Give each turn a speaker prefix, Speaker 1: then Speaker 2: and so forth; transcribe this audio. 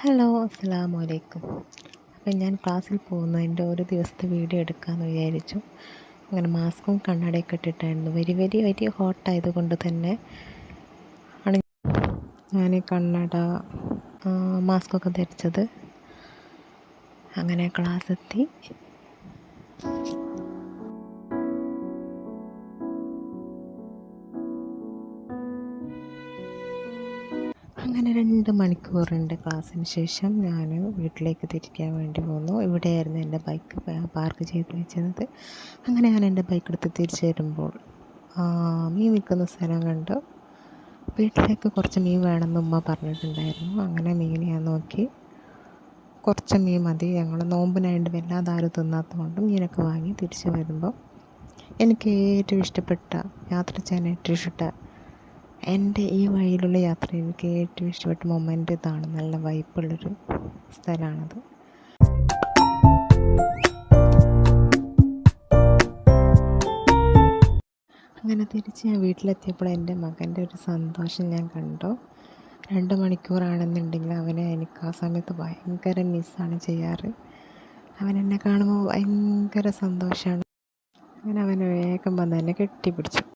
Speaker 1: Hello, അസ്സലാമു അലൈക്കും. അപ്പം ഞാൻ ക്ലാസ്സിൽ പോകുന്നതിൻ്റെ ഒരു ദിവസത്തെ വീഡിയോ എടുക്കാമെന്ന് വിചാരിച്ചു. അങ്ങനെ മാസ്കും കണ്ണടയൊക്കെ ഇട്ടിട്ടായിരുന്നു. വെരി വെരി വെരി ഹോട്ടായതുകൊണ്ട് തന്നെ ആണ് ഞാൻ കണ്ണട മാസ്കൊക്കെ ധരിച്ചത്. അങ്ങനെ ക്ലാസ്സെത്തി. അങ്ങനെ 2 മണിക്കൂറിൻ്റെ ക്ലാസ്സിന് ശേഷം ഞാൻ വീട്ടിലേക്ക് തിരിക്കാൻ വേണ്ടി പോന്നു. ഇവിടെയായിരുന്നു എൻ്റെ ബൈക്ക് പാർക്ക് ചെയ്ത് വെച്ചിരുന്നത്. അങ്ങനെ ഞാൻ എൻ്റെ ബൈക്ക് എടുത്ത് തിരിച്ച് വരുമ്പോൾ മീൻ വിൽക്കുന്ന സ്ഥലം കണ്ടു. വീട്ടിലേക്ക് കുറച്ച് മീൻ വേണമെന്ന് ഉമ്മ പറഞ്ഞിട്ടുണ്ടായിരുന്നു. അങ്ങനെ മീൻ ഞാൻ നോക്കി. കുറച്ച് മീൻ മതി, ഞങ്ങൾ നോമ്പിനായിട്ട് വല്ലാതെ ആരും തിന്നാത്തത് കൊണ്ട് മീനൊക്കെ വാങ്ങി തിരിച്ച് വരുമ്പോൾ എനിക്ക് ഏറ്റവും ഇഷ്ടപ്പെട്ട, യാത്ര ചെയ്യാൻ ഏറ്റവും ഇഷ്ടപ്പെട്ട, എൻ്റെ ഈ വഴിയിലുള്ള യാത്ര എനിക്ക് ഏറ്റവും ഇഷ്ടപ്പെട്ട മൊമെൻ്റ് ഇതാണ്. നല്ല വൈബുള്ളൊരു സ്ഥലമാണത്. അങ്ങനെ തിരിച്ച് ഞാൻ വീട്ടിലെത്തിയപ്പോൾ എൻ്റെ മകൻ്റെ ഒരു സന്തോഷം ഞാൻ കണ്ടു. 2 മണിക്കൂറാണെന്നുണ്ടെങ്കിൽ അവനെ എനിക്ക് ആ സമയത്ത് ഭയങ്കര മിസ്സാണ് ചെയ്യാറ്. അവൻ എന്നെ കാണുമ്പോൾ ഭയങ്കര സന്തോഷമാണ്. അങ്ങനെ അവനെ വേഗം വന്ന് എന്നെ കെട്ടിപ്പിടിച്ചു.